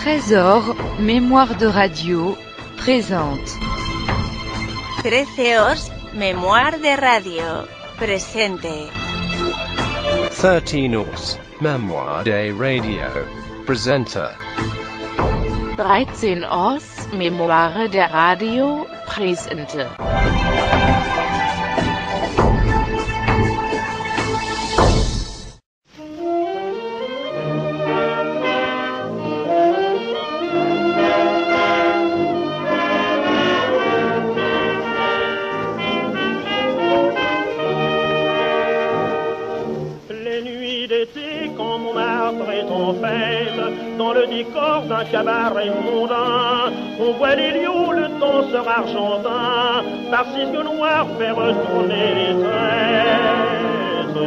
Trésor, mémoire de radio, présente. Treceos, mémoire de radio, presente. 13 Mémoire de radio, presenter. 13 Mémoire de radio, presente. Dans le décor d'un cabaret mondain, on voit les lions, le danseur argentin, par cisque noir faire retourner les têtes.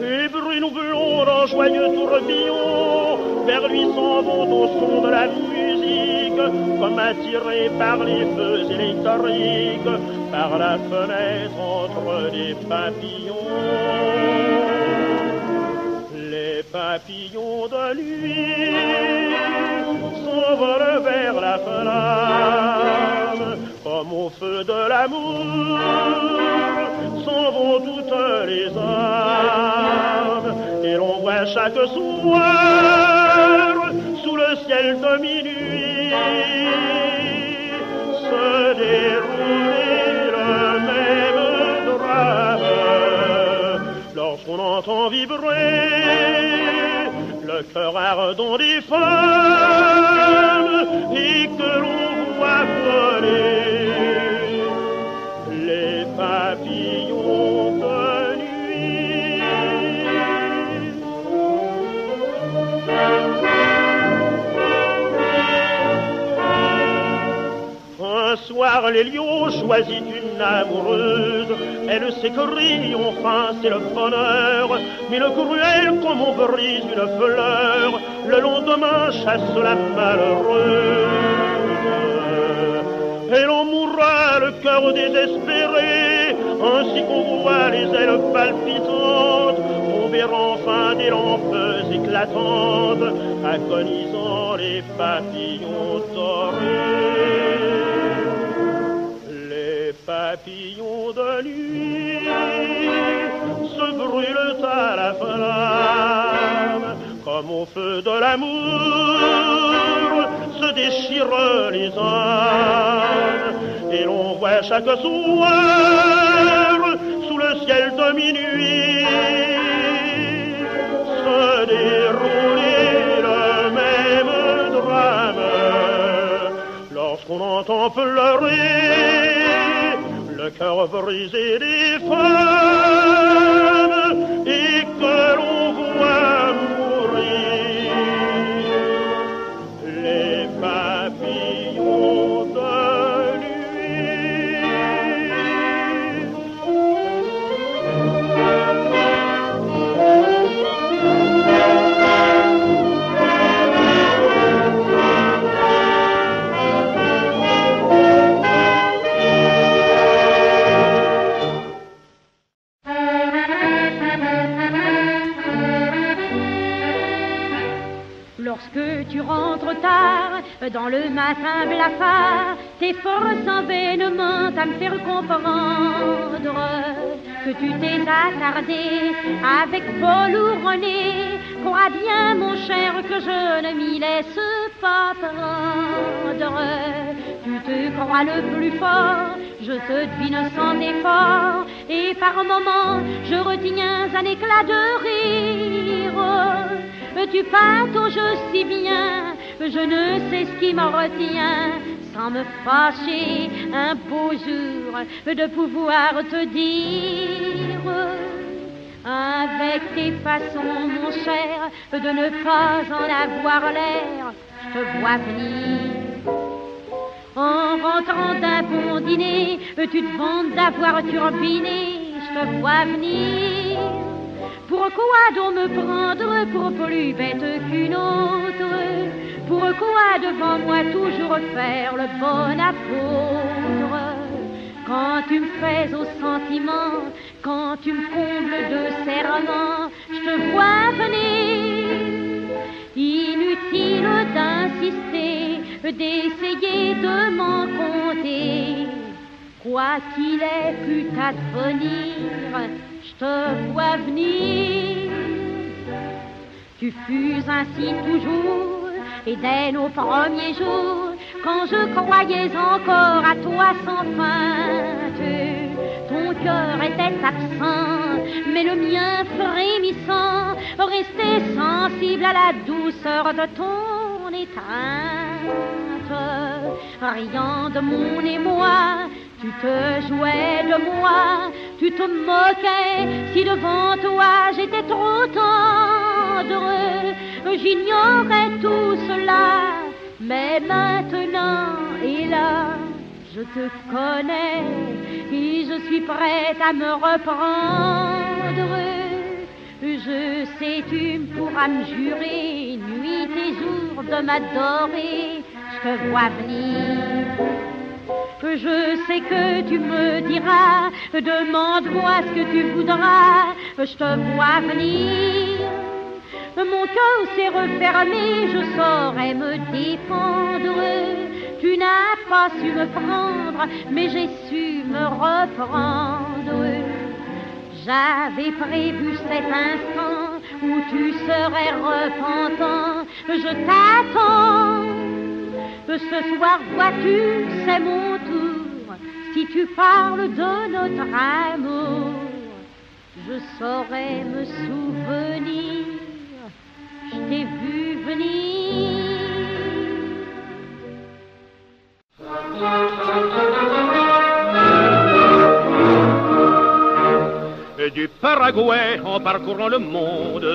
Et brune ou blonde en joyeux tourbillon, vers lui s'en vont au son de la musique, comme attirés par les feux électriques, par la fenêtre entre des papillons. Papillons de nuit s'envolent vers la flamme, comme au feu de l'amour s'en vont toutes les âmes, et l'on voit chaque soir sous le ciel de minuit se dérouler le même drame, lorsqu'on entend vibrer le cœur ardent des femmes et que l'on voit voler les papillons de nuit. Un soir, les lions choisissent une amoureuse. Elle s'écrie, enfin c'est le bonheur, mais le cruel comme on brise une fleur, le lendemain chasse la malheureuse. Et l'on mourra le cœur désespéré, ainsi qu'on voit les ailes palpitantes, on verra enfin des lampes éclatantes, agonisant les papillons dorés. Papillons de nuit se brûlent à la flamme, comme au feu de l'amour se déchirent les âmes, et l'on voit chaque soir sous le ciel de minuit se dérouler le même drame, lorsqu'on entend pleurer le cœur brisé des femmes et que l'on voit mourir les papillons de Lorsque tu rentres tard, dans le matin blafard, t'efforces en vainement à me faire comprendre que tu t'es attardé avec Paul ou René. Crois bien, mon cher, que je ne m'y laisse pas prendre. Tu te crois le plus fort, je te devine sans effort, et par moments je retiens un éclat de rire. Tu patauges si bien, je ne sais ce qui m'en retient, sans me fâcher un beau jour de pouvoir te dire, avec tes façons, mon cher, de ne pas en avoir l'air, je te vois venir. En rentrant d'un bon dîner, tu te vantes d'avoir turbiné, je te vois venir. Pourquoi donc me prendre pour plus bête qu'une autre? Pourquoi devant moi toujours faire le bon apôtre? Quand tu me fais au sentiment, quand tu me combles de serments, je te vois venir. Inutile d'insister d'essayer de m'en compter. Quoi qu'il ait pu t'advenir, je te vois venir. Tu fus ainsi toujours, et dès nos premiers jours, quand je croyais encore à toi sans feinte, ton cœur était absent, mais le mien frémissant restait sensible à la douceur de ton étreinte. Riant de mon émoi, tu te jouais de moi, tu te moquais si devant toi j'étais trop tendre. J'ignorais tout cela, mais maintenant, et là, je te connais et je suis prête à me reprendre. Je sais, tu pourras me jurer, nuit et jour, de m'adorer. Je te vois venir. Je sais que tu me diras, demande-moi ce que tu voudras. Je te vois venir. Mon cœur s'est refermé, je saurais me défendre. Tu n'as pas su me prendre, mais j'ai su me reprendre. J'avais prévu cet instant où tu serais repentant. Je t'attends. Ce soir, vois-tu, c'est mon tour. Si tu parles de notre amour, je saurais me souvenir. Je t'ai vu venir. Du Paraguay, en parcourant le monde,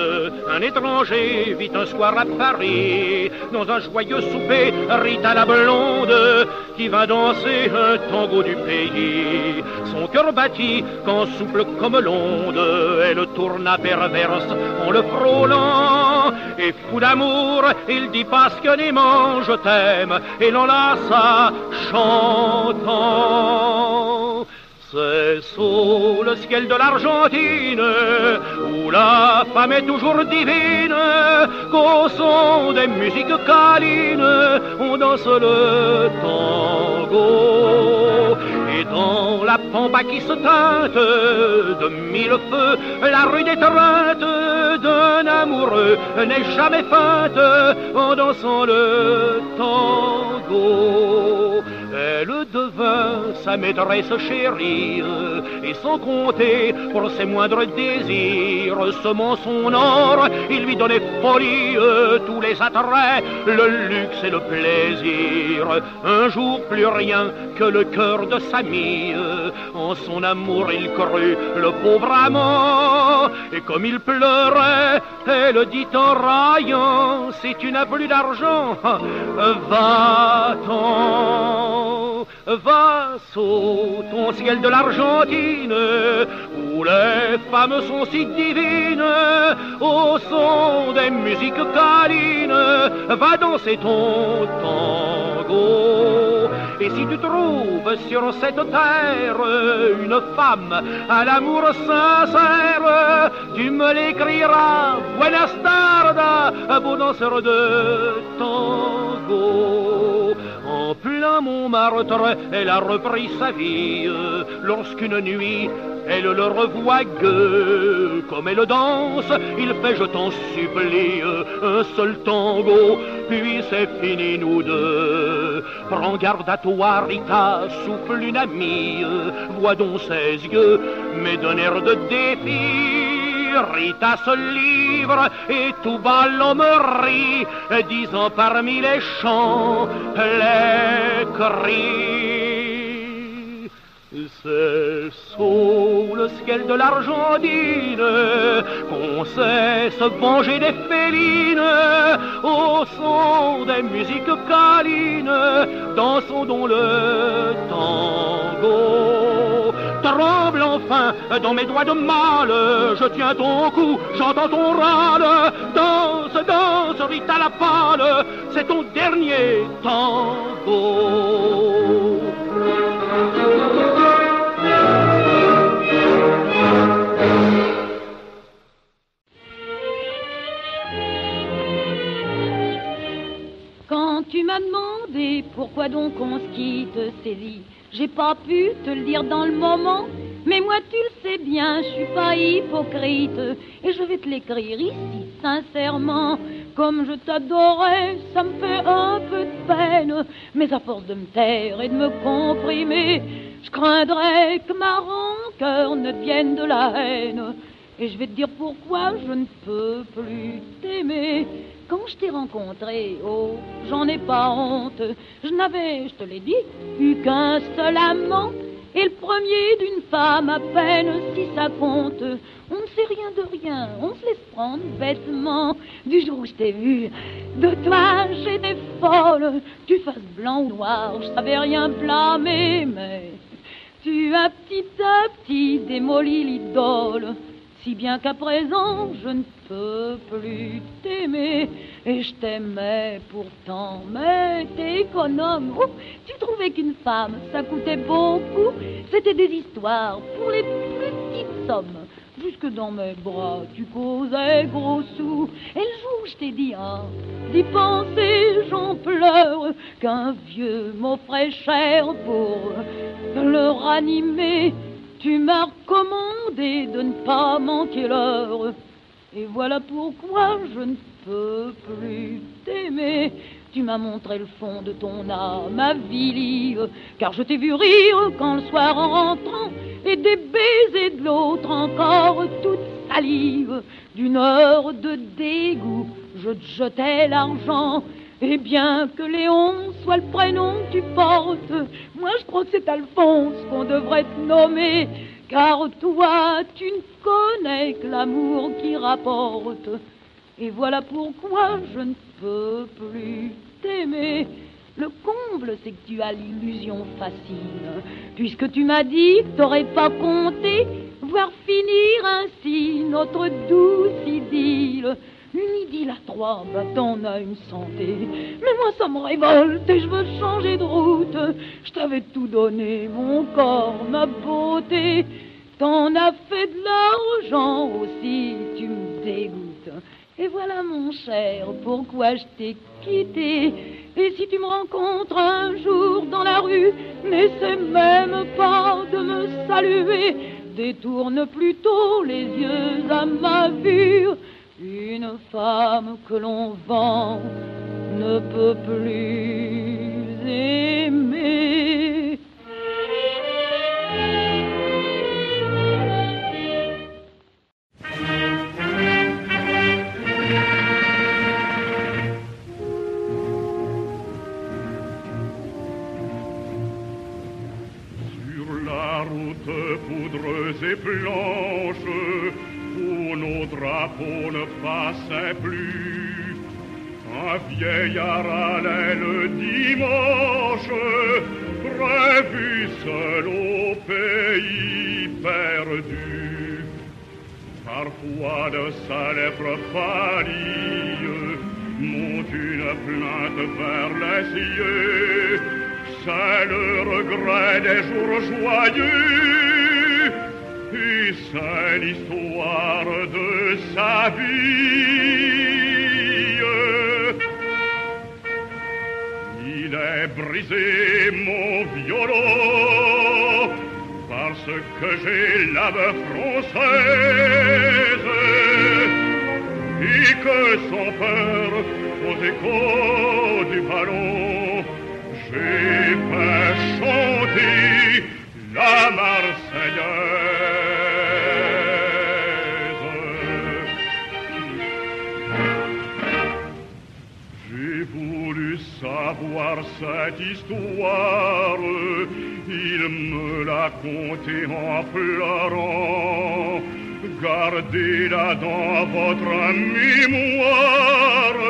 un étranger vit un soir à Paris. Dans un joyeux souper, Rita la blonde, qui va danser un tango du pays. Son cœur battit, quand souple comme l'onde, elle tourna perverse en le frôlant. Et fou d'amour, il dit passionnément je t'aime, et l'enlaça chantant. C'est sous le ciel de l'Argentine, où la femme est toujours divine, qu'au son des musiques câlines, on danse le tango. Et dans la pampa qui se teinte de mille feux, la rude étreinte d'un amoureux n'est jamais feinte en dansant le tango. Elle devint sa maîtresse chérie, et sans compter pour ses moindres désirs, semant son or, il lui donnait folie, tous les attraits, le luxe et le plaisir. Un jour plus rien que le cœur de sa mie, en son amour il crut le pauvre amant. Et comme il pleurait, elle dit en raillant, si tu n'as plus d'argent, va-t'en. Va sous ton ciel de l'Argentine, où les femmes sont si divines, au son des musiques câlines, va danser ton tango. Et si tu trouves sur cette terre une femme à l'amour sincère, tu me l'écriras, buenas tardes, beau danseur de tango. En plein Montmartre, elle a repris sa vie, lorsqu'une nuit, elle le revoit gueux. Comme elle danse, il fait, je t'en supplie, un seul tango, puis c'est fini nous deux. Prends garde à toi, Rita, souffle une amie, vois donc ses yeux, mais d'un air de défi. Rita se livre et tout bas l'homme rit, disant parmi les chants, les cris. C'est sous le ciel de l'Argentine qu'on sait se venger des félines, au son des musiques câlines, dansons donc le tango. Tremble enfin dans mes doigts de mal, je tiens ton cou, j'entends ton râle. Danse, danse, Rita la pâle, c'est ton dernier tango. Quand tu tu m'as demandé pourquoi donc on se quitte, Célie. J'ai pas pu te le dire dans le moment, mais moi tu le sais bien, je suis pas hypocrite. Et je vais te l'écrire ici, sincèrement. Comme je t'adorais, ça me fait un peu de peine. Mais à force de me taire et de me comprimer, je craindrais que ma rancœur ne devienne de la haine. Et je vais te dire pourquoi je ne peux plus t'aimer. Quand je t'ai rencontré, oh, j'en ai pas honte. Je n'avais, je te l'ai dit, eu qu'un seul amant. Et le premier d'une femme à peine, si ça compte. On ne sait rien de rien, on se laisse prendre bêtement. Du jour où je t'ai vu, de toi j'étais folle. Tu fasses blanc ou noir, je savais rien blâmer. Mais tu as petit à petit démoli l'idole. Si bien qu'à présent je ne peux plus t'aimer. Et je t'aimais pourtant, mais t'es économe. Oh, tu trouvais qu'une femme ça coûtait beaucoup. C'était des histoires pour les plus petites sommes. Jusque dans mes bras tu causais gros sous. Et le jour où je t'ai dit d'y penser j'en pleure. Qu'un vieux m'offrait cher pour le ranimer. Tu m'as recommandé de ne pas manquer l'heure. Et voilà pourquoi je ne peux plus t'aimer. Tu m'as montré le fond de ton âme avilie, car je t'ai vu rire quand le soir en rentrant, et des baisers de l'autre encore toute salive. D'une heure de dégoût, je te jetais l'argent. Et bien que Léon soit le prénom que tu portes, moi je crois que c'est Alphonse qu'on devrait te nommer. Car toi, tu ne connais que l'amour qui rapporte. Et voilà pourquoi je ne peux plus t'aimer. Le comble, c'est que tu as l'illusion facile, puisque tu m'as dit que t'aurais pas compté voir finir ainsi notre douce idylle. Une idylle à trois, bah t'en as une santé. Mais moi ça me révolte et je veux changer de route. Je t'avais tout donné, mon corps, ma beauté. T'en as fait de l'argent aussi, tu me dégoûtes. Et voilà mon cher, pourquoi je t'ai quitté. Et si tu me rencontres un jour dans la rue, n'essaie même pas de me saluer. Détourne plutôt les yeux à ma vue. Une femme que l'on vend ne peut plus aimer. Sur la route poudreuse et blanche, où nos drapeaux ne passaient plus, un vieillard allait le dimanche, revu seul au pays perdu. Parfois de sa lèvre pâlie monte une plainte vers les cieux. C'est le regret des jours joyeux, et c'est l'histoire de sa vie. Il est brisé mon violon, parce que j'ai l'âme française, et que sans peur aux échos du ballon, j'ai fait chanter la Marseillaise. J'ai voulu savoir cette histoire, il me l'a contée en pleurant. Gardez-la dans votre mémoire,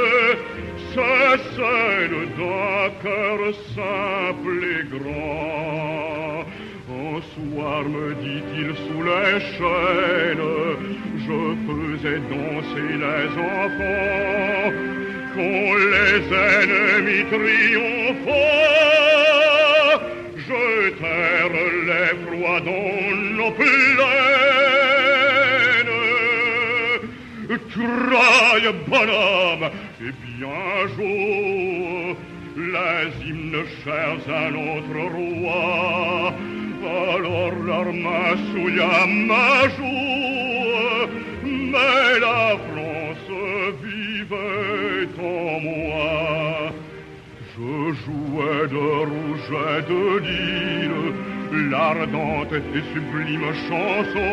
c'est celle d'un cœur simple et grand. Un soir, me dit-il sous les chênes, je faisais danser les enfants, quand les ennemis triomphants jetèrent les froids dans nos plaines. Traille, bonhomme, et bien jour, les hymnes chers à notre roi. Alors leurs mains souillent à ma joue, mais la France vivait en moi. Je jouais de rouge et de lire l'ardente et sublime chanson.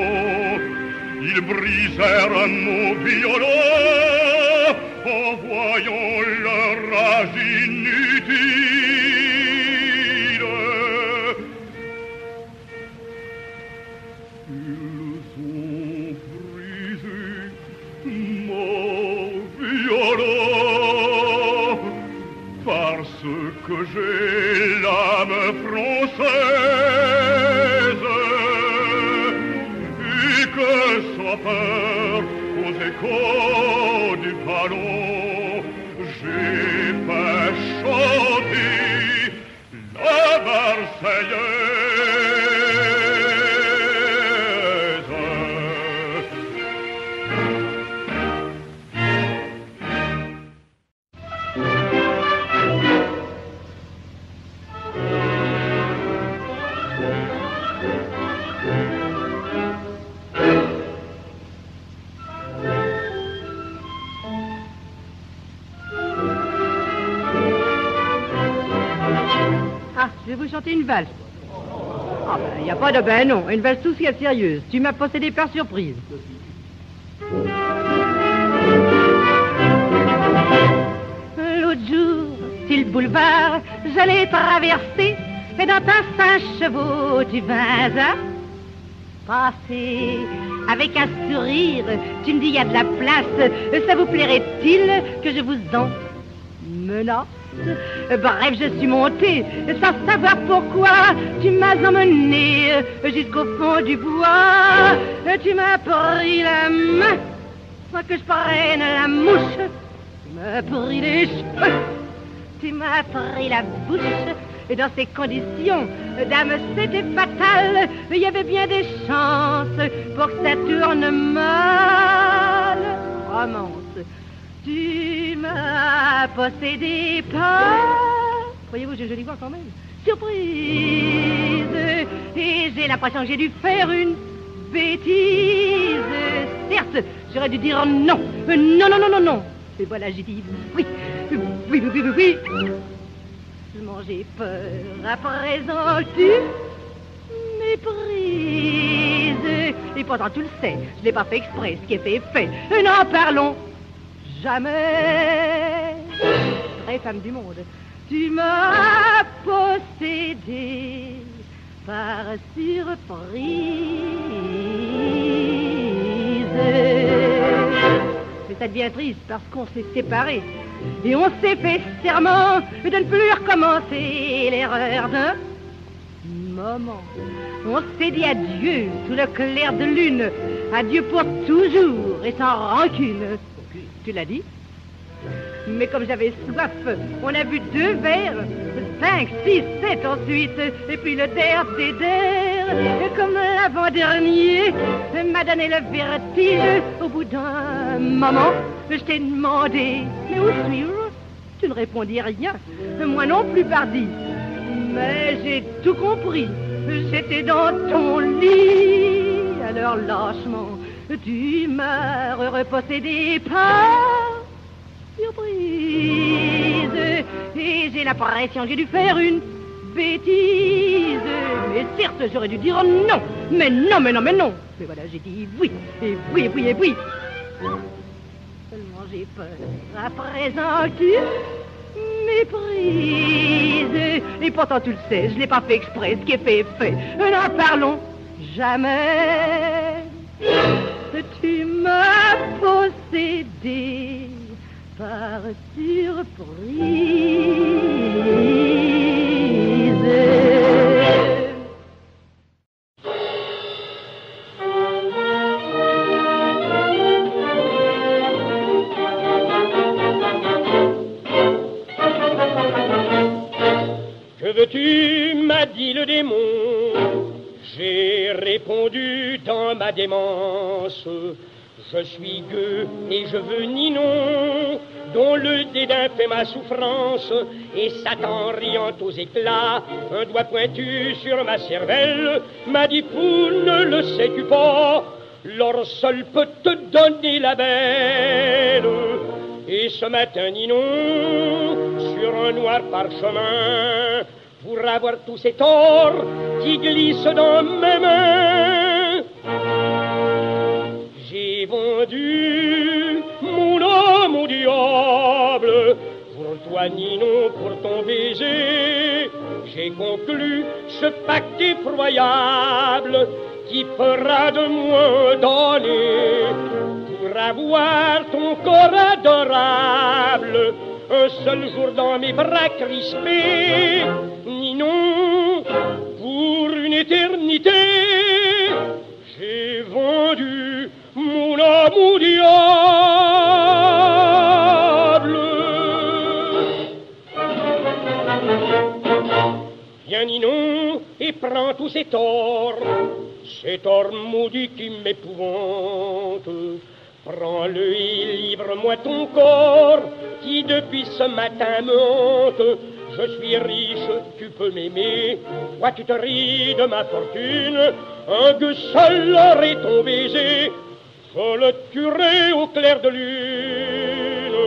Ils brisèrent mon violon en voyant leur rage inutile. Ils ont brisé mon violon parce que j'ai l'âme française et que sans peur aux échos du ballon j'ai fait chanter la Marseillaise. Je vais vous chanter une valse. Ah ben, il n'y a pas de ben non, une valse tout ce qui est sérieuse. Tu m'as possédé par surprise. L'autre jour, sur le boulevard, j'allais traverser, et dans ta 5 chevaux, tu vas à passer. Avec un sourire, tu me dis il y a de la place, ça vous plairait-il que je vous emmène? Bref, je suis montée, sans savoir pourquoi. Tu m'as emmené jusqu'au fond du bois. Tu m'as pris la main sans que je prenne la mouche. Tu m'as pris les cheveux, tu m'as pris la bouche. Et dans ces conditions, dame, c'était fatal. Il y avait bien des chances pour que ça tourne mal. Romance. Tu m'as possédé par... Voyez-vous, j'ai jolie voix quand même. Surprise. Et j'ai l'impression que j'ai dû faire une bêtise. Certes, j'aurais dû dire non. Non, non, non, non, non. Et voilà, j'ai dit oui. Oui, oui, oui, oui, oui. Seulement j'ai peur. À présent, tu méprises. Et pourtant, tu le sais, je l'ai pas fait exprès. Ce qui est fait est fait. N'en parlons jamais. Très femme du monde, tu m'as possédé par surprise. Mais ça devient triste parce qu'on s'est séparés et on s'est fait serment de ne plus recommencer l'erreur d'un moment. On s'est dit adieu sous le clair de lune, adieu pour toujours et sans rancune. Tu l'as dit? Mais comme j'avais soif, on a bu 2 verres, 5, 6, 7 ensuite, et puis le der des der, et comme l'avant-dernier, m'a donné le vertige. Au bout d'un moment, je t'ai demandé, mais où suis-je? Tu ne répondis rien, moi non plus, pardi. Mais j'ai tout compris, j'étais dans ton lit, alors lâchement, tu m'as repossédé par surprise. Et j'ai l'impression que j'ai dû faire une bêtise. Mais certes, j'aurais dû dire non. Mais non, mais non, mais non. Mais voilà, j'ai dit oui, et oui, et oui, et oui. Seulement j'ai peur. À présent, tu méprises. Et pourtant, tu le sais, je l'ai pas fait exprès. Ce qui est fait est fait. N'en parlons jamais. Tu m'as possédé par surprise. Que veux-tu, m'a dit le démon. J'ai répondu dans ma démence. Je suis gueux et je veux Ninon. dont le dédain fait ma souffrance, et Satan riant aux éclats, un doigt pointu sur ma cervelle, m'a dit fou, ne le sais-tu pas, l'or seul peut te donner la belle. Et ce matin, Ninon, sur un noir parchemin, pour avoir tous ces torts qui glissent dans mes mains, j'ai vendu mon âme au diable. Pour toi, Ninon, pour ton baiser, j'ai conclu ce pacte effroyable qui fera de moi un damné. Pour avoir ton corps adorable, un seul jour dans mes bras crispés, Ninon, pour une éternité, j'ai vendu mon âme au diable. Viens, Ninon, et prends tous ces torts maudits qui m'épouvantent. Prends-le et livre-moi ton corps, qui depuis ce matin me hante. Je suis riche, tu peux m'aimer, toi tu te ris de ma fortune. Un gueux seul aurait ton baiser, je le tuerai au clair de lune.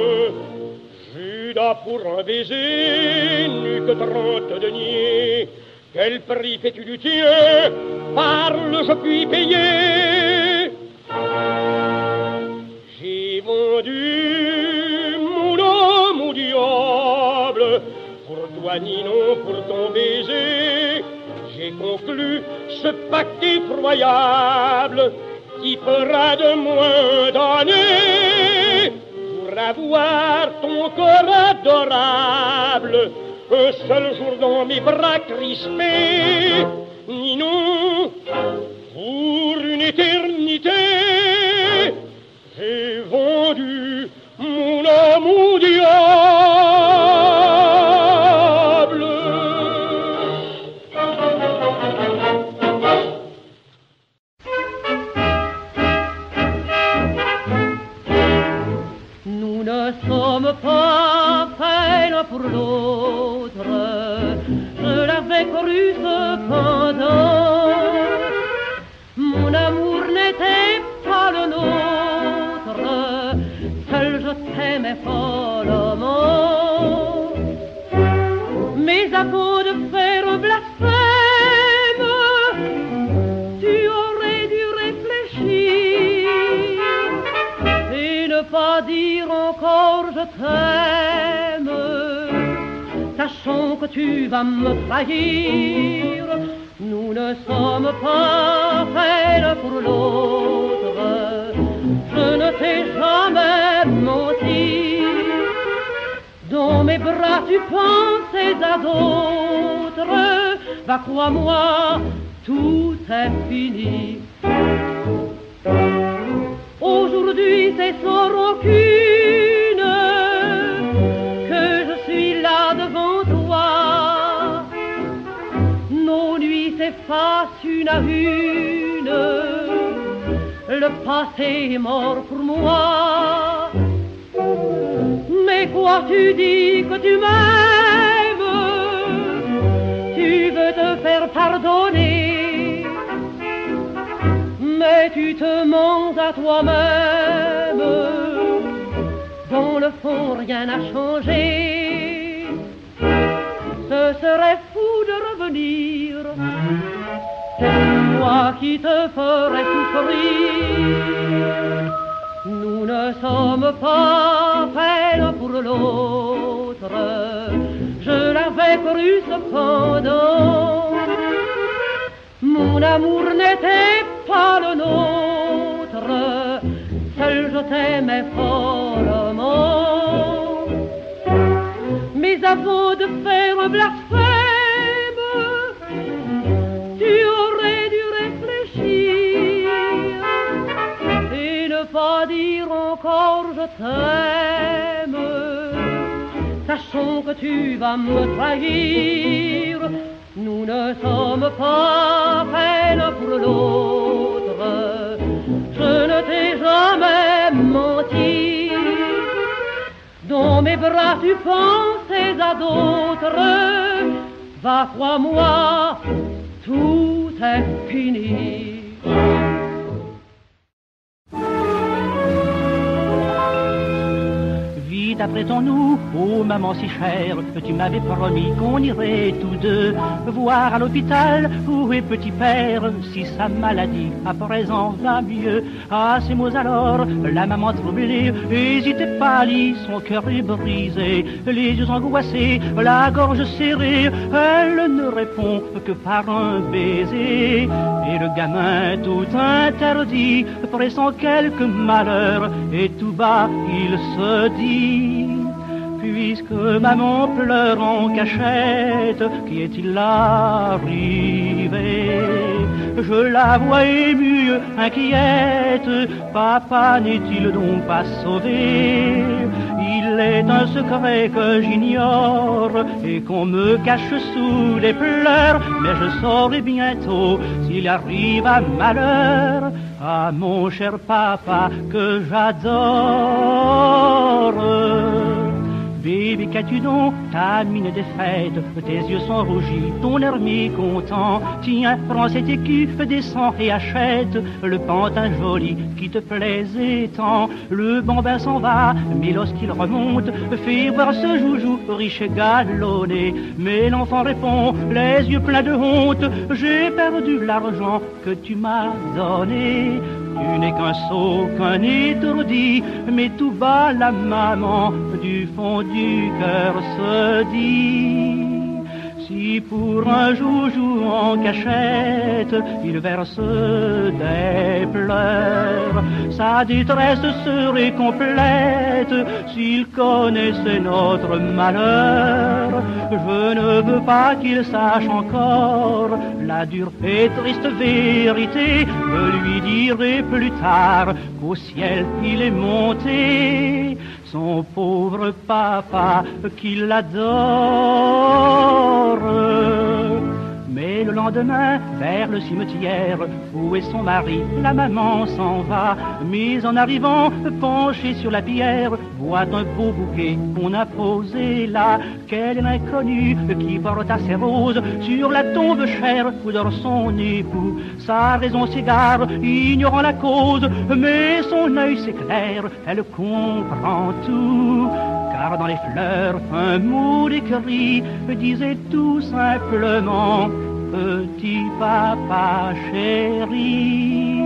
Judas pour un baiser, n'eut que 30 deniers. Quel prix fais-tu du tien? Parle, je puis payer. J'ai vendu mon âme au diable. Pour toi, Ninon, pour ton baiser, j'ai conclu ce pacte effroyable qui fera de moi un damné. Pour avoir ton corps adorable, un seul jour dans mes bras crispés, Ninon, pour une éternité, j'ai vendu mon âme au diable. Nous ne sommes pas faits l'un pour l'autre, je l'avais cru cependant. Mon amour n'était pas le nôtre, seul je t'aimais follement. Mais à coup de faire un blasphème, tu aurais dû réfléchir et ne pas dire encore je t'aime, sachant que tu vas me trahir. Nous ne sommes pas faits l'un pour l'autre, je ne t'ai jamais menti. Dans mes bras tu pensais à d'autres, va crois-moi, tout est fini. Aujourd'hui c'est sans rancune que je suis là devant toi. Nos nuits s'effacent une à une, le passé est mort pour moi. Mais quoi tu dis que tu m'aimes, tu veux te faire pardonner, mais tu te mens à toi-même. Dans le fond rien n'a changé, ce serait fou de revenir, c'est moi qui te ferai souffrir. Nous ne sommes pas faits l'un pour l'autre, je l'avais cru cependant. Mon amour n'était pas le nôtre, seul je t'aimais follement. Mais avant de faire un blasphème, tu aurais dû réfléchir et ne pas dire encore je t'aime, sachant que tu vas me trahir. Nous ne sommes pas faits l'un pour l'autre, je ne t'ai jamais menti. Dans mes bras tu pensais à d'autres. Va, crois-moi, tout est fini. Vite apprêtons-nous, oh maman si chère, tu m'avais promis qu'on irait tous deux voir à l'hôpital où est petit père, si sa maladie à présent va mieux. À ces mots alors, la maman troublée hésitait pâlie, son cœur est brisé, les yeux angoissés, la gorge serrée, elle ne répond que par un baiser. Et le gamin tout interdit, pressent quelque malheur, et tout bas il se dit: puisque maman pleure en cachette, qui est-il arrivé? Je la vois émue, inquiète, papa n'est-il donc pas sauvé? Il est un secret que j'ignore et qu'on me cache sous les pleurs, mais je saurai bientôt s'il arrive un malheur à mon cher papa que j'adore. Bébé, qu'as-tu donc? Ta mine défaite, tes yeux sont rougis, ton air mécontent. Tiens, prends cet écu, descends et achète le pantin joli qui te plaisait tant. Le bambin s'en va, mais lorsqu'il remonte, fais voir ce joujou riche et galonné. Mais l'enfant répond, les yeux pleins de honte: j'ai perdu l'argent que tu m'as donné. Tu n'es qu'un sot, qu'un étourdi, mais tout bas la maman du fond du cœur se dit: si pour un joujou en cachette il verse des pleurs, sa détresse serait complète s'il connaissait notre malheur. Je ne veux pas qu'il sache encore la dure et triste vérité. Je lui dirai plus tard qu'au ciel il est monté, son pauvre papa qui l'adore. Mais le lendemain, vers le cimetière, où est son mari, la maman s'en va. Mais en arrivant, penchée sur la pierre, voit un beau bouquet qu'on a posé là. Quel est l'inconnu qui porta ses roses sur la tombe chère où dort son époux? Sa raison s'égare, ignorant la cause, mais son œil s'éclaire, elle comprend tout. Car dans les fleurs, un mot écrit disait tout simplement: petit papa chéri,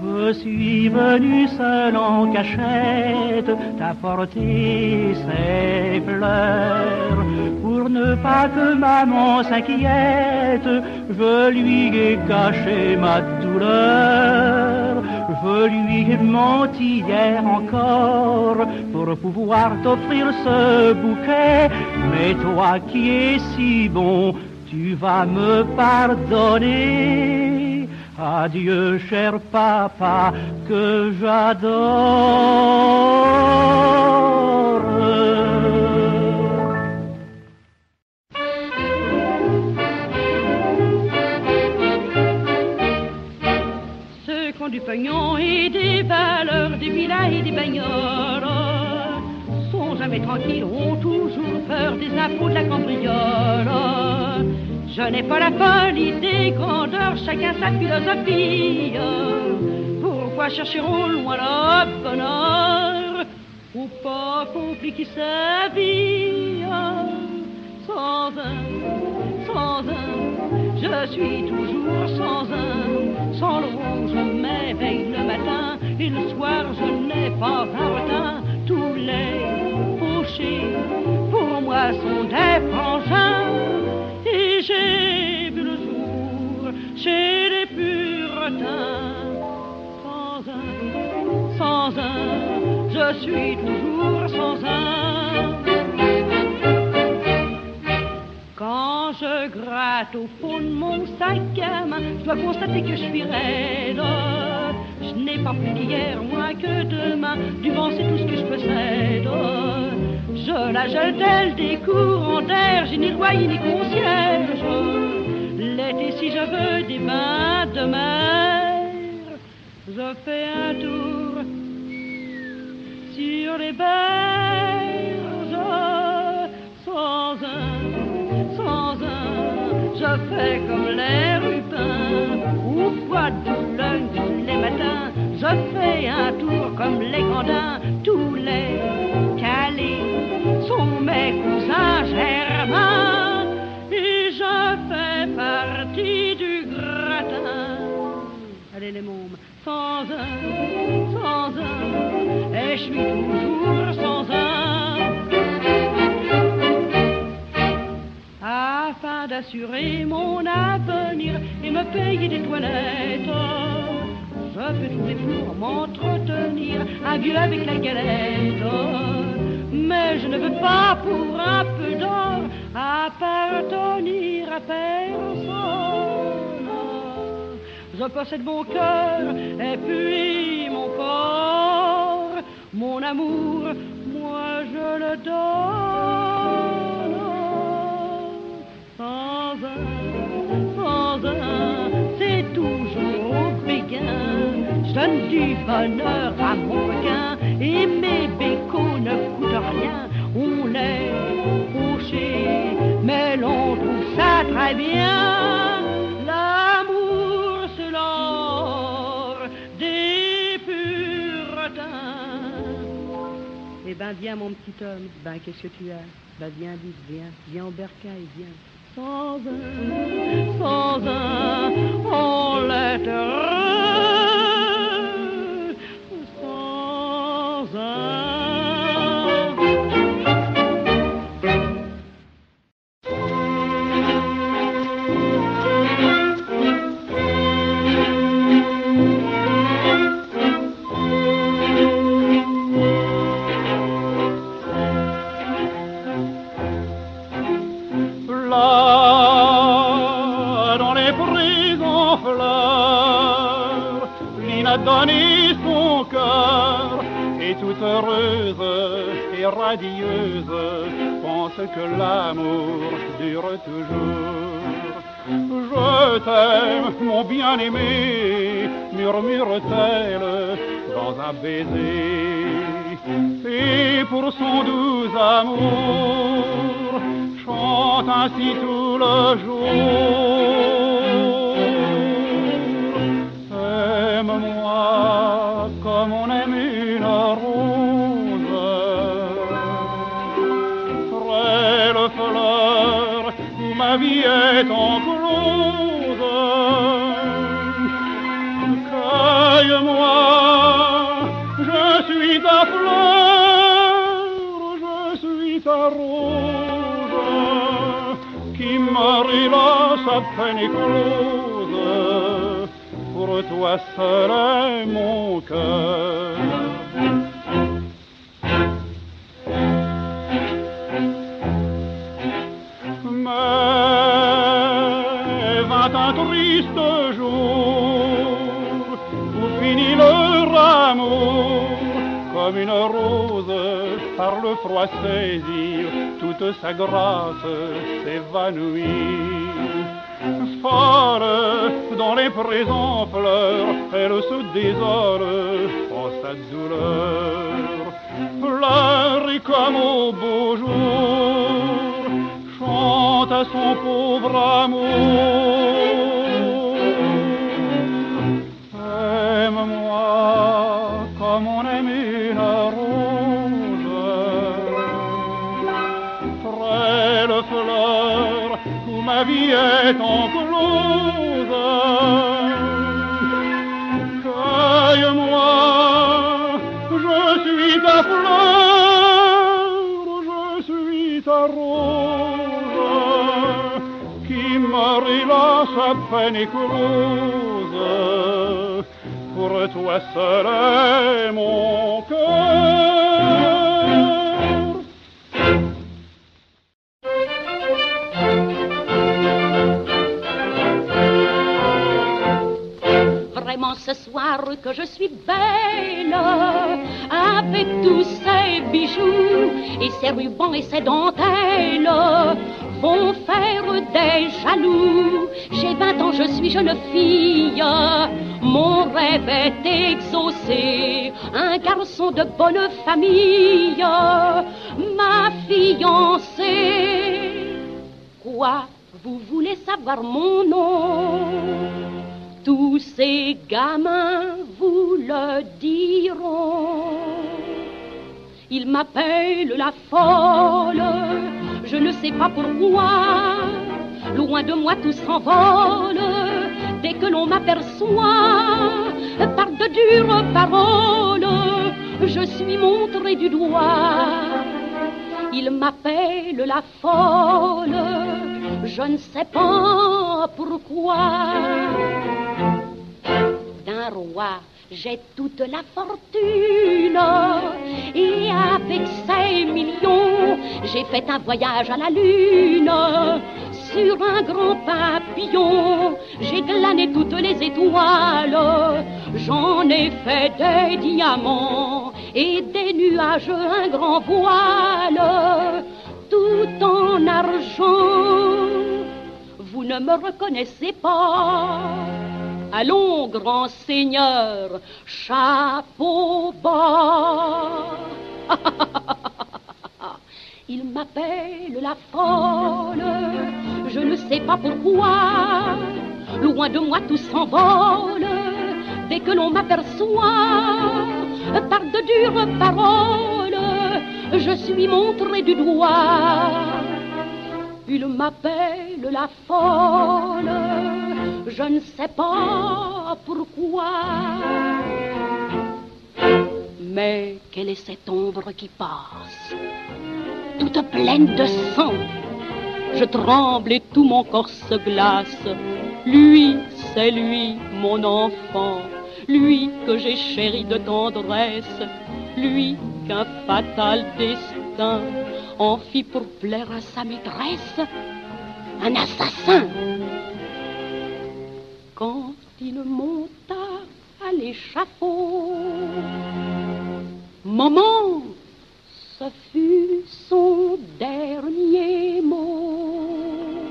je suis venu seul en cachette t'apporter ces fleurs. Pour ne pas que maman s'inquiète, je lui ai caché ma douleur. Je lui ai menti hier encore pour pouvoir t'offrir ce bouquet. Mais toi qui es si bon, tu vas me pardonner. Adieu cher papa que j'adore. Ceux qui ont du pognon et des valeurs, des villas et des bagnoles, sont jamais tranquilles, ont toujours peur des impôts de la cambriole. Je n'ai pas la folie des grandeurs, chacun sa philosophie. Pourquoi chercher au loin le bonheur, ou pas compliquer sa vie? Sans un, je suis toujours sans le rouge, je m'éveille le matin, et le soir je n'ai pas un retin. Tous les fauchés, pour moi, sont des frangins, et j'ai vu le jour chez les puritains. Sans un, je suis toujours sans un. Quand je gratte au fond de mon sac à main, je dois constater que je suis raide. Je n'ai pas plus qu'hier, moins que demain, du vent c'est tout ce que je possède. Je la gèle d'elle des courants d'air, j'ai ni loyer ni concierge. L'été si je veux des bains de mer, je fais un tour sur les berges. fais comme les rubins, ou fois du lundi, tous les matins, je fais un tour comme les gandins, tous les calés sont mes cousins germains, et je fais partie du gratin. Allez les mômes, sans un, et je suis toujours sans un. Afin d'assurer mon avenir et me payer des toilettes, je fais tout pour m'entretenir, un vieux avec la galette. Mais je ne veux pas pour un peu d'or appartenir à personne. Je possède mon cœur et puis mon corps, mon amour, moi je le donne. Sans un, c'est toujours béguin. Je donne du bonheur à mon requin et mes bécots ne coûtent rien. On les fauchés, mais l'on trouve ça très bien. L'amour, c'est l'or des puritains. Eh ben viens mon petit homme, ben qu'est-ce que tu as? Ben viens vite, viens au bercail, viens. Sans un, on l'est heureux. Sans un. Donner son cœur et toute heureuse et radieuse pense que l'amour dure toujours. Je t'aime, mon bien-aimé, murmure-t-elle dans un baiser, et pour son doux amour chante ainsi tout le jour. Aime-moi comme on aime une rose, frêle fleur où ma vie est enclose. Cueille-moi, je suis ta fleur, je suis ta rose, qui marie sa peine éclose. Pour toi seul est mon cœur. Mais vint un triste jour où finit leur amour, comme une rose par le froid saisie, toute sa grâce s'évanouit. Folle dans les présents fleurs, elle se désole en sa douleur. Pleure comme au beau jour, chante à son pauvre amour. Aime-moi comme on aime une rose, frêle fleur où ma vie est enclose. Cueille-moi, je suis ta fleur, je suis ta rose, qui marie sa peine éclose. Pour toi seul est mon cœur. Vraiment ce soir que je suis belle, avec tous ces bijoux et ces rubans et ces dentelles vont faire des jaloux. J'ai 20 ans, je suis jeune fille, mon rêve est exaucé, un garçon de bonne famille, ma fiancée. Quoi, Vous voulez savoir mon nom? Tous ces gamins vous le diront. Ils m'appellent la folle, je ne sais pas pourquoi. Loin de moi tout s'envole dès que l'on m'aperçoit. Par de dures paroles, je suis montrée du doigt. Ils m'appellent la folle, je ne sais pas pourquoi. D'un roi, j'ai toute la fortune et avec ces millions, j'ai fait un voyage à la lune. Sur un grand papillon, j'ai glané toutes les étoiles. J'en ai fait des diamants et des nuages un grand voile. Tout en argent, vous ne me reconnaissez pas. Allons, grand seigneur, chapeau bas. Il m'appelle la folle, je ne sais pas pourquoi. Loin de moi tout s'envole dès que l'on m'aperçoit. Par de dures paroles, je suis montrée du doigt. Il m'appelle la folle, je ne sais pas pourquoi. Mais quelle est cette ombre qui passe, toute pleine de sang? Je tremble et tout mon corps se glace. Lui, c'est lui, mon enfant, lui que j'ai chéri de tendresse, lui qu'un fatal destin en fit pour plaire à sa maîtresse. Un assassin. Quand il monta à l'échafaud, maman, ce fut son dernier mot.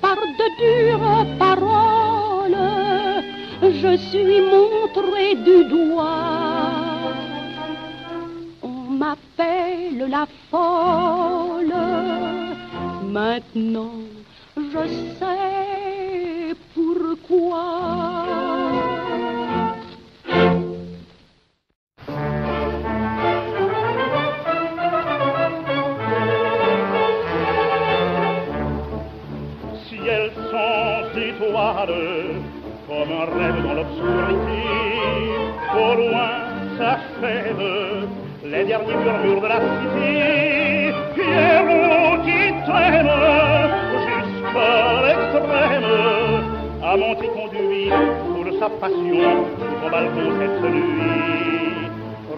Par de dures paroles, je suis montrée du doigt. On m'appelle la folle. Maintenant, je sais pourquoi. Ciel sans étoiles, comme un rêve dans l'obscurité. Au loin s'achèvent les derniers murmures de la cité. Pierrot qui traîne jusqu'à l'extrême, a monté conduit sous de sa passion au balcon cette nuit.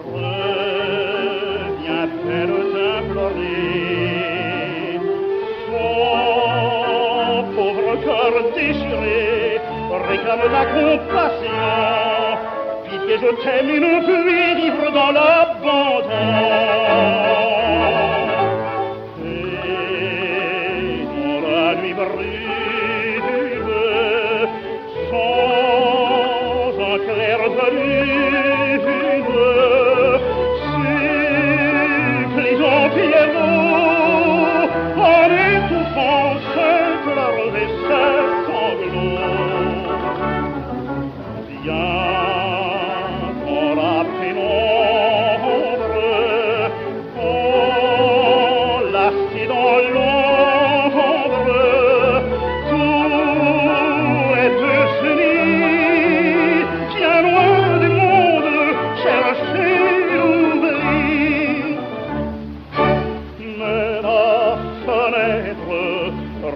Reviens peine implorer son pauvre cœur déchiré, réclame la compassion. Pitié, je t'aime, il ne peut vivre dans l'abandon. Et dans la nuit brûle, sans un clair de lune, suppliant Pierrot, en étouffant ses pleurs et ses sanglots. Viens dans la pénombre, enlacé dans l'ombre, tout est décédé, bien loin du monde, chercher l'oubli. Mais la fenêtre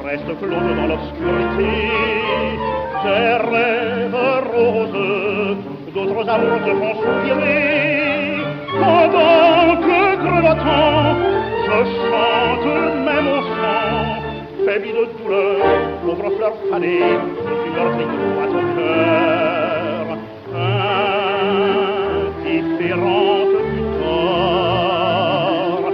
reste close dans l'obscurité. Des rêves roses, d'autres amours te font soupirer. Pendant que grelottant, je chante même au sang, faibli de douleur, pauvre fleur fanée, tu meurtris à ton cœur. Indifférente du tort,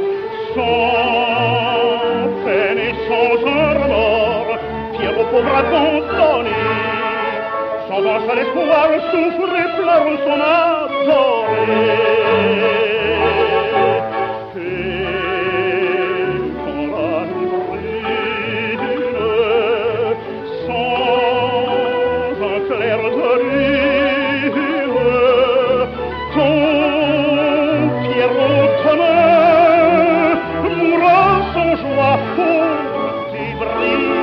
sans peine et sans un remords, Pierrot pauvre abandonné, sans un seul espoir, souffre et pleure son adoré. Et quand la nuit brûle, sans un clair de lune, ton Pierrot commun mourra sans joie au petit brune.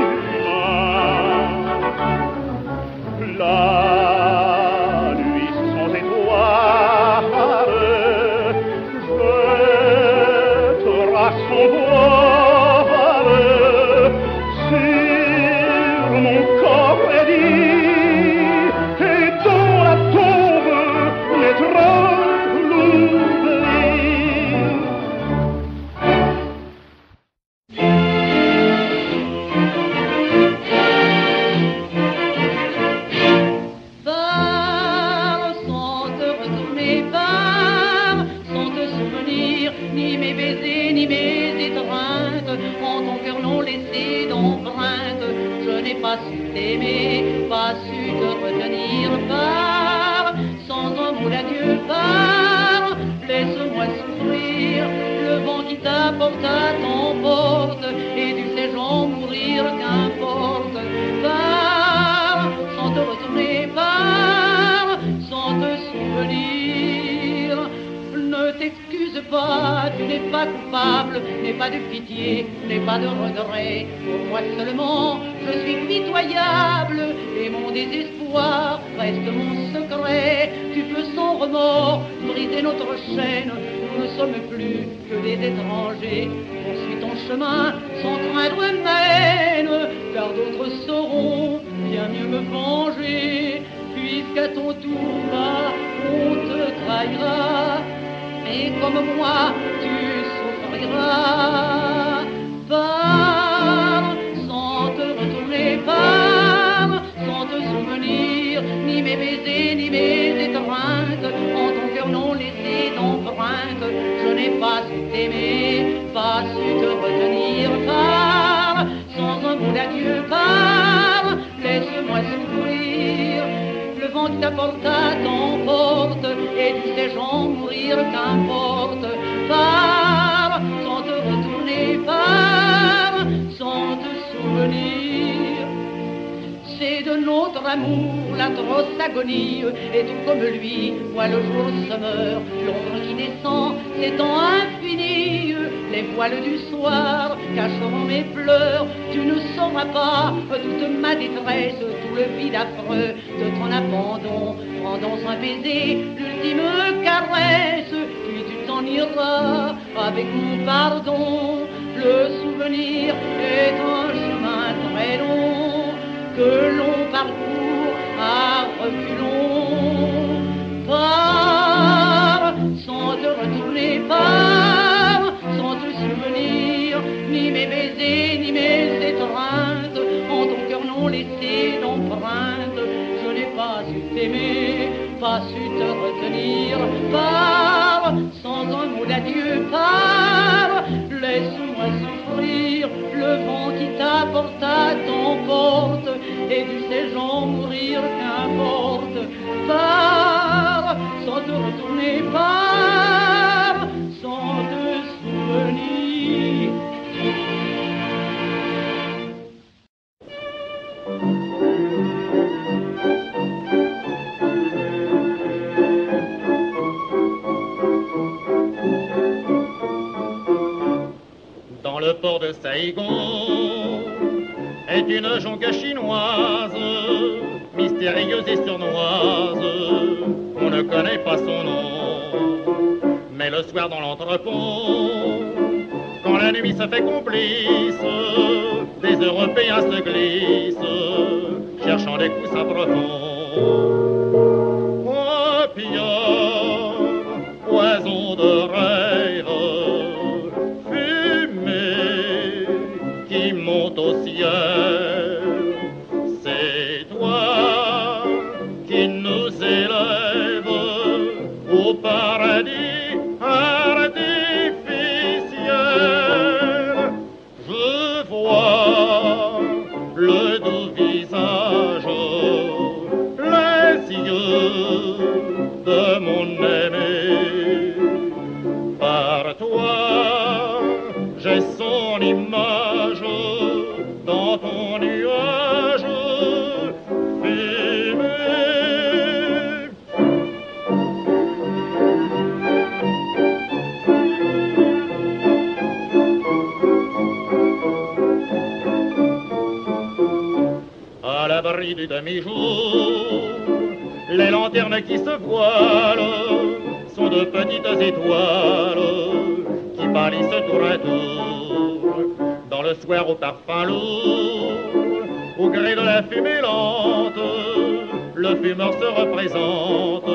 La nuit sans étoiles jettera son voile sur mon corps raidi, et dans la tombe naîtra l'oubli. Pars sans te retourner, pars sans te souvenir, ni mes baisers, ni mes étreintes, en ton cœur non laissé d'empreinte. Je n'ai pas su t'aimer, pas su te retenir. Pars sans un mot d'adieu, pars, laisse-moi souffrir. Le vent qui t'apporta t'emporte, et du séjour mourir qu'importe. Pars sans te retourner, pars sans te souvenir. Ne t'excuse pas, tu n'es pas coupable, n'aie pas de pitié, n'aie pas de regret. Pour moi seulement, je suis pitoyable, et mon désespoir reste mon secret. Tu peux sans remords briser notre chaîne, nous ne sommes plus que des étrangers. Poursuis ton chemin sans craindre ma haine, car d'autres sauront bien mieux me venger, puisqu'à ton tour bas on te trahira, et comme moi tu souffriras. Pars sans te retourner, pars sans te souvenir, ni mes baisers, ni mes étreintes, en ton cœur non laissé d'empreinte. Je n'ai pas su t'aimer, pas su te retenir. Pars sans un mot d'adieu, pars, laisse-moi souffrir. Le vent qui t'apporta t'emporte, et tu sais j'en mourir qu'importe. Pars sans te retourner, pars sans te souvenir. C'est de notre amour l'atroce agonie, et tout comme lui, moi le jour se meurt, l'ombre qui descend s'étend infini. Les voiles du soir cacheront mes pleurs, tu ne sauras pas toute ma détresse, tout le vide affreux de ton abandon. Prends dans un baiser l'ultime caresse, puis tu t'en iras avec mon pardon. Le souvenir est un chemin très long que l'on parcourt à reculons. Pars sans te retourner, pars sans te souvenir, ni mes baisers, ni mes étreintes, en ton cœur non laissé d'empreinte. Je n'ai pas su t'aimer, pas su te retenir. Pars sans un mot d'adieu, pars, laisse-moi souffrir. Le vent qui t'apporta t'emporte, et du séjour mourir qu'importe. Pars sans te retourner, pars sans te souvenir. Dans le port de Saïgon est une jonque chinoise, mystérieuse et sournoise, on ne connaît pas son nom. Mais le soir dans l'entrepont, quand la nuit se fait complice, des Européens se glissent, cherchant des coussins profonds. Opium, poison de rêve, fumée qui monte au ciel, c'est toi qui nous élèves au paradis artificiel. Je vois le doux visage, la gris du demi-jour. Les lanternes qui se voilent sont de petites étoiles qui pâlissent tour à tour. Dans le soir au parfum lourd, au gré de la fumée lente, le fumeur se représente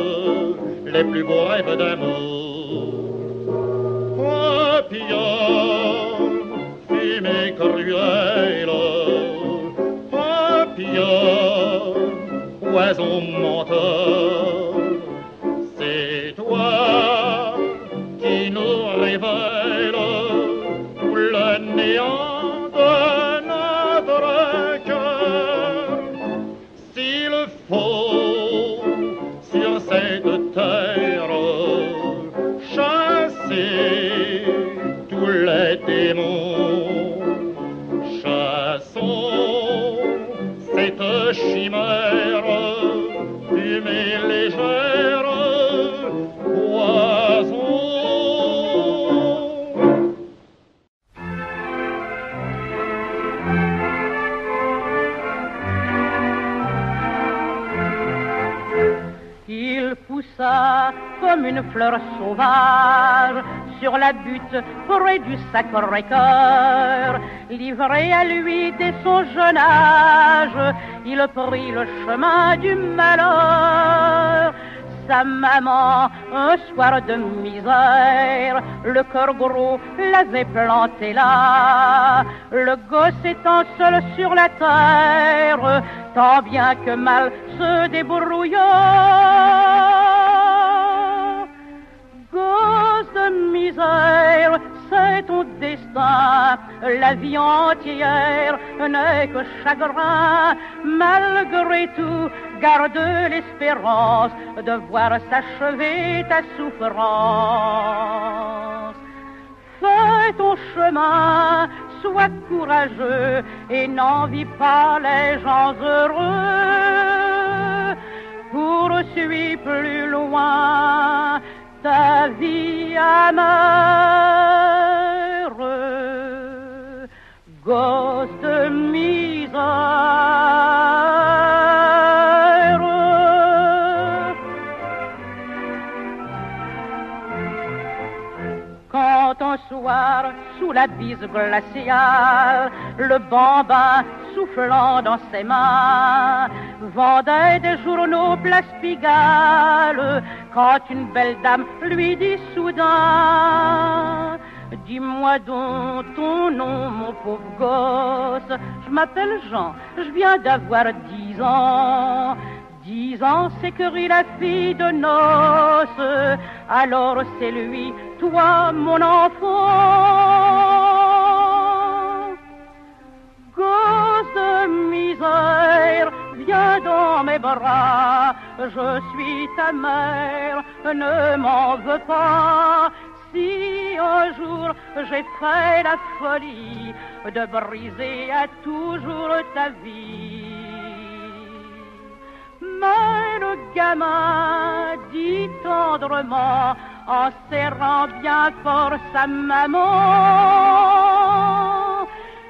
les plus beaux rêves d'amour. Papillon, fumée cruelle, papillon, poison menteur, c'est toi qui nous révèle tout le néant de notre cœur. S'il faut sur cette terre chasser tous les démons, chassons cette chimère, fumée légère, poison. Il poussa comme une fleur sauvage sur la butte près du Sacré-Cœur. Livré à lui dès son jeune âge, il prit le chemin du malheur. Sa maman, un soir de misère, le cœur gros l'avait planté là. Le gosse étant seul sur la terre, tant bien que mal se débrouilla. Gosse de misère, c'est ton destin, la vie entière n'est que chagrin. Malgré tout, garde l'espérance de voir s'achever ta souffrance. Fais ton chemin, sois courageux et n'envie pas les gens heureux. Poursuis plus loin ta vie amère, gosse de misère. Quand un soir, sous la bise glaciale, le bambin soufflant dans ses mains vendait des journaux Place Pigalle, quand une belle dame lui dit soudain: dis-moi donc ton nom, mon pauvre gosse. Je m'appelle Jean, je viens d'avoir 10 ans. 10 ans, c'est que rit la fille de noces. Alors c'est lui, toi, mon enfant. Gosse de misère, viens dans mes bras. Je suis ta mère, ne m'en veux pas. Si un jour j'ai fait la folie de briser à toujours ta vie. Mais le gamin dit tendrement, en serrant bien fort sa maman: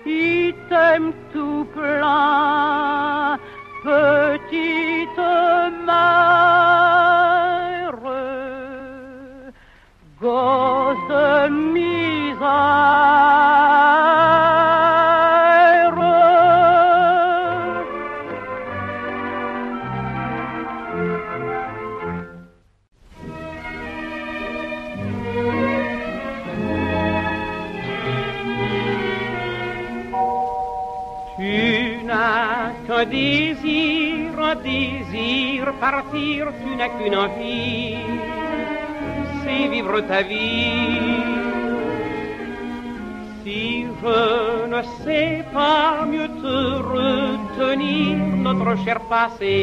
il t'aime tout plein, petite mère, gosse de misère. Un désir, partir, tu n'as qu'une envie, c'est vivre ta vie. Si je ne sais pas mieux te retenir, notre cher passé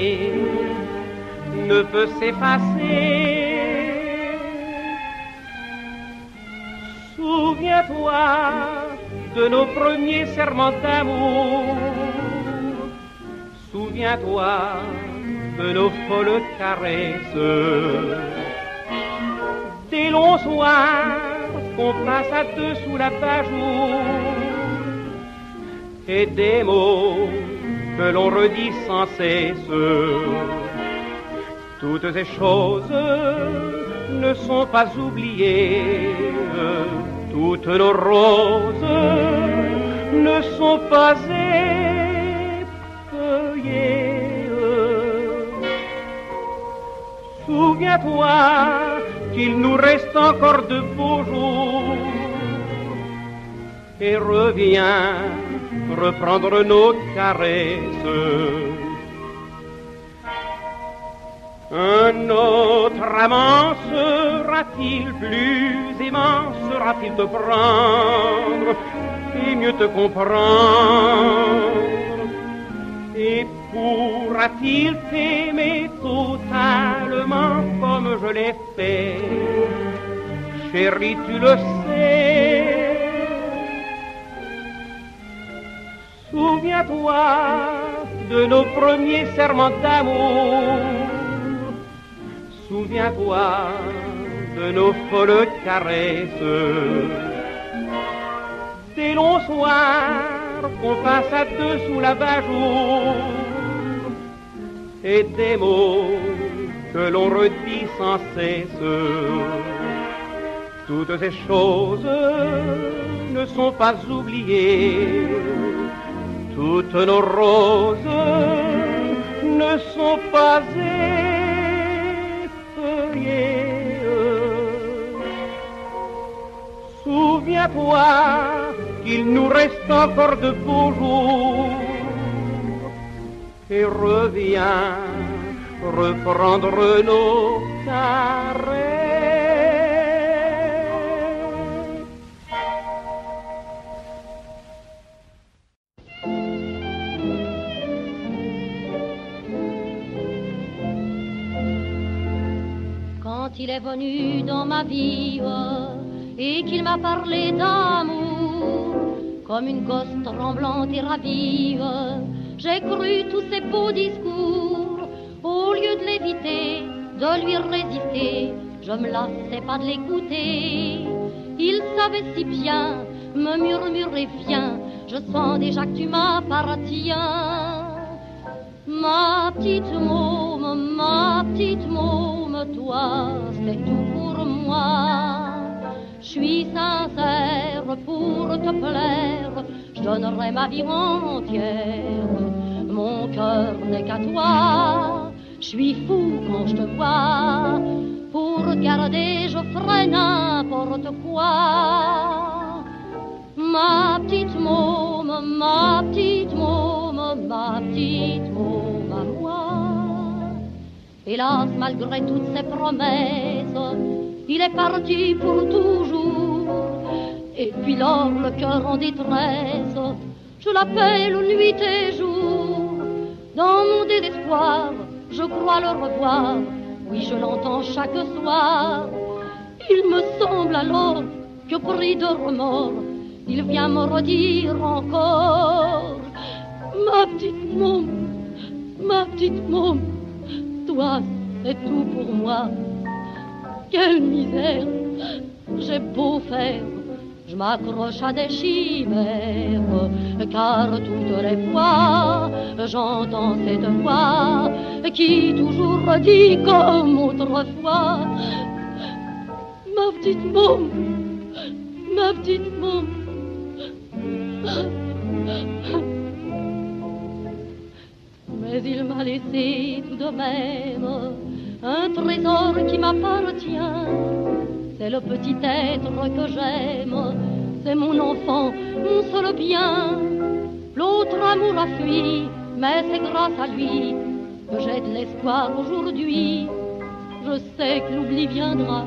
ne peut s'effacer. Souviens-toi de nos premiers serments d'amour. Souviens-toi de nos folles caresses, des longs soirs qu'on passe à deux sous la page, et des mots que l'on redit sans cesse. Toutes ces choses ne sont pas oubliées, toutes nos roses ne sont pas effeuillées. Souviens-toi qu'il nous reste encore de beaux jours et reviens reprendre nos caresses. Un autre amant sera-t-il plus aimant, sera-t-il te prendre et mieux te comprendre, et pourra-t-il t'aimer totalement comme je l'ai fait? Chérie, tu le sais. Souviens-toi de nos premiers serments d'amour. Souviens-toi de nos folles caresses, des longs soirs qu'on passe à deux sous la bajour, et des mots que l'on redit sans cesse. Toutes ces choses ne sont pas oubliées, toutes nos roses ne sont pas effeuillées. Souviens-toi qu'il nous reste encore de beaux jours et reviens reprendre nos caresses. Quand il est venu dans ma vie et qu'il m'a parlé d'amour, comme une gosse tremblante et ravie, j'ai cru tous ses beaux discours. Au lieu de l'éviter, de lui résister, je me lassais pas de l'écouter. Il savait si bien me murmurer, viens, je sens déjà que tu m'appartiens. Ma petite môme, toi, c'est tout pour moi. Je suis sincère pour te plaire, je donnerai ma vie entière. Mon cœur n'est qu'à toi, je suis fou quand je te vois. Pour regarder, je ferai n'importe quoi. Ma petite môme, ma petite môme, ma petite môme à moi. Hélas, malgré toutes ses promesses, il est parti pour toujours. Et puis lors, le cœur en détresse, je l'appelle nuit et jour. Dans mon désespoir, je crois le revoir. Oui, je l'entends chaque soir. Il me semble alors que pris de remords, il vient me redire encore. Ma petite môme, toi, c'est tout pour moi. Quelle misère, j'ai beau faire, je m'accroche à des chimères, car toutes les fois, j'entends cette voix qui toujours dit comme autrefois. Ma petite môme, mais il m'a laissé tout de même un trésor qui m'appartient. C'est le petit être que j'aime, c'est mon enfant, mon seul bien. L'autre amour a fui, mais c'est grâce à lui que j'ai de l'espoir aujourd'hui. Je sais que l'oubli viendra,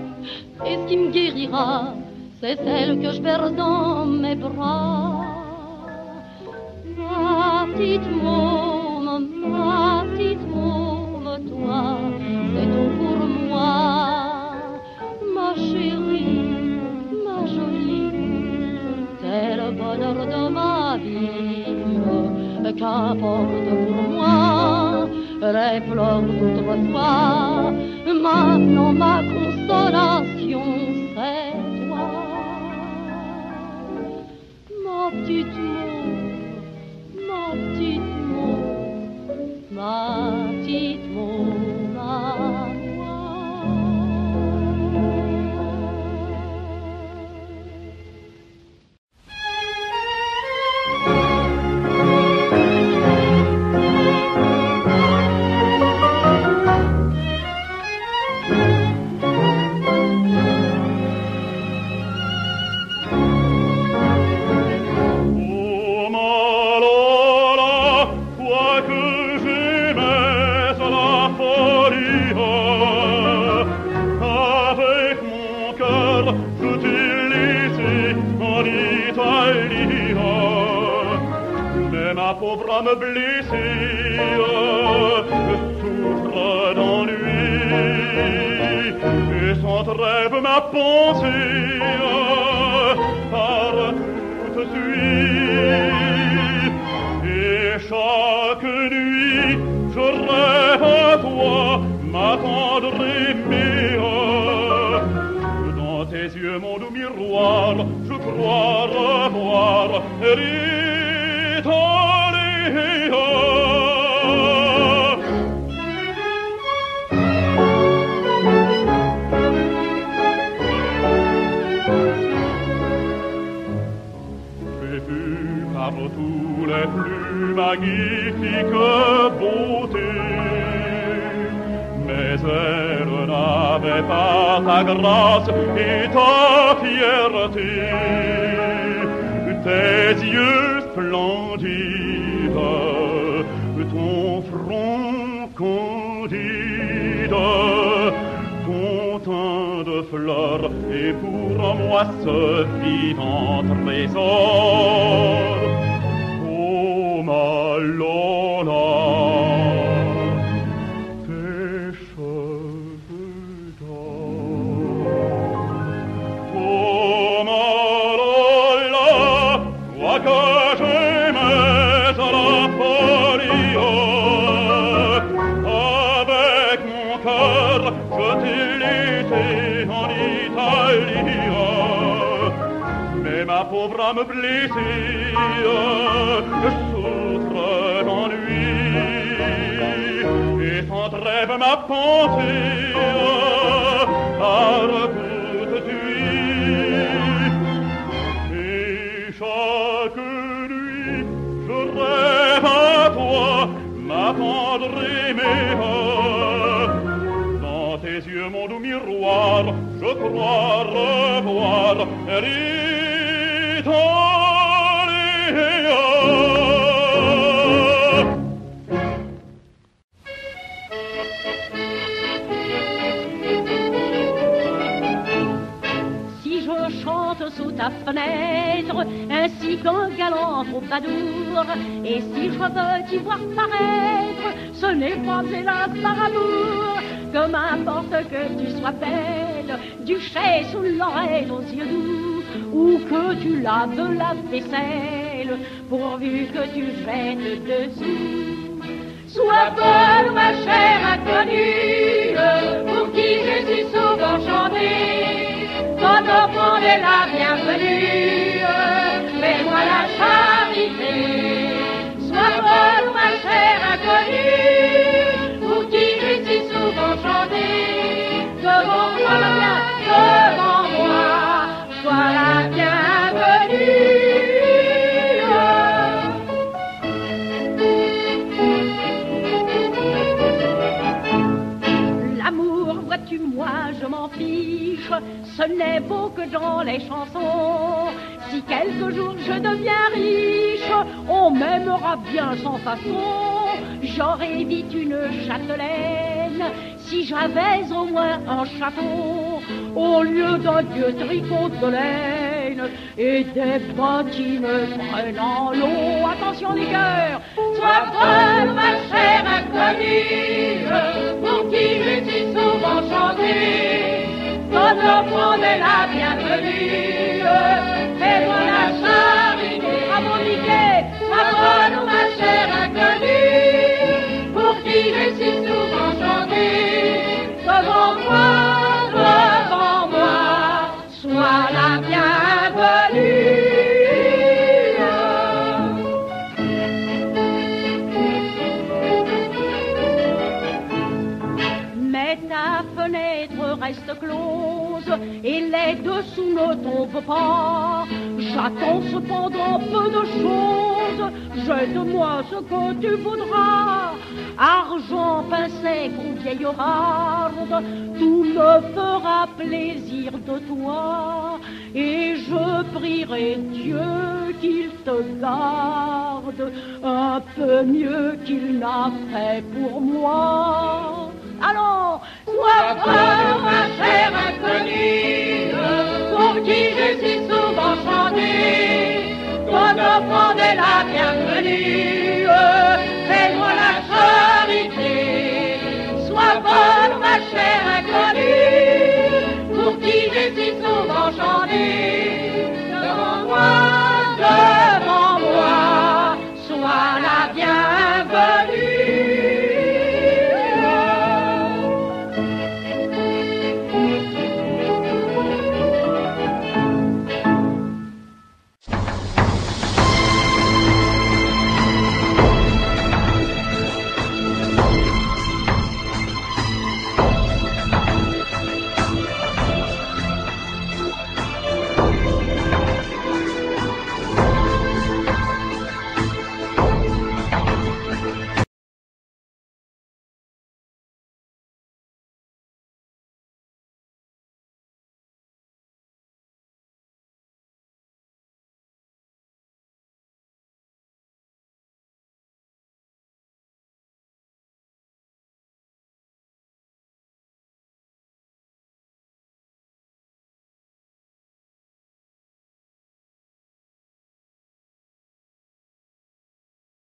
et ce qui me guérira, c'est celle que je berce dans mes bras. Ma petite môme, toi, c'est tout pour moi. Ma chérie, ma jolie, c'est le bonheur de ma vie. Qu'importe pour moi les pleurs d'autrefois, maintenant ma consolation c'est toi. Ma petite môme, Mais ma pauvre âme blessée souffre d'ennui, et sans trêve ma pensée par toute suit. Et chaque nuit je rêve à toi, ma tendre aimée. Dans tes yeux mon doux miroir, je crois revoir j'ai vu par tous les plus magnifiques beautés, mais elle n'avait pas ta grâce et ta fierté. Tes yeux splendides, ton front candide, ton teint de fleurs, et pour moi ce vivant trésor. Oh ma Lola, tes cheveux d'or. Oh ma Lola, toi que j'aimais à la folie, avec mon cœur je t'ai laissé en Italie. Mais ma pauvre âme blessée souffre d'ennui, et sans trêve ma pensée par toute nuit. Et chaque nuit je rêve à toi, ma tendre aimée. Dans tes yeux mon doux miroir, je crois revoir Si je chante sous ta fenêtre, ainsi qu'un galant troubadour, et si je veux t'y voir paraître, ce n'est pas hélas par amour. Que m'importe que tu sois belle, duchesse ou l'oreille aux yeux doux, ou que tu laves de la vaisselle, pourvu que tu jettes dessous. Sois bonne, ma chère inconnue, pour qui je suis souvent chantée, quand on prendrait la bienvenue, fais-moi la charité. Sois bonne, ma chère inconnue, pour qui je suis souvent chantée, devant moi, sois la bienvenue. L'amour, vois-tu, moi je m'en fiche, ce n'est beau que dans les chansons. Si quelque jour je deviens riche, on m'aimera bien sans façon. J'aurais vite une châtelaine, si j'avais au moins un château, au lieu d'un vieux tricot de laine et des bottines prenant l'eau. Attention les cœurs, sois bonne, ma chère inconnue, pour qui je suis souvent chantée, quand on prendrait la bienvenue, fais-moi la charité. Bravo Mickey, sois bonne, ma chère inconnue, pour qui je suis souvent chantée, devant moi, sois la bienvenue. Mais ta fenêtre reste close et les dessous ne tombent pas. J'attends cependant peu de choses, jette-moi ce que tu voudras. Argent, pain sec ou vieille rarde, tout me fera plaisir de toi. Et je prierai Dieu qu'il te garde un peu mieux qu'il n'a fait pour moi. Allons, sois bonne, ma chère inconnue, pour qui je suis souvent chantée, qu'on offrande la bienvenue.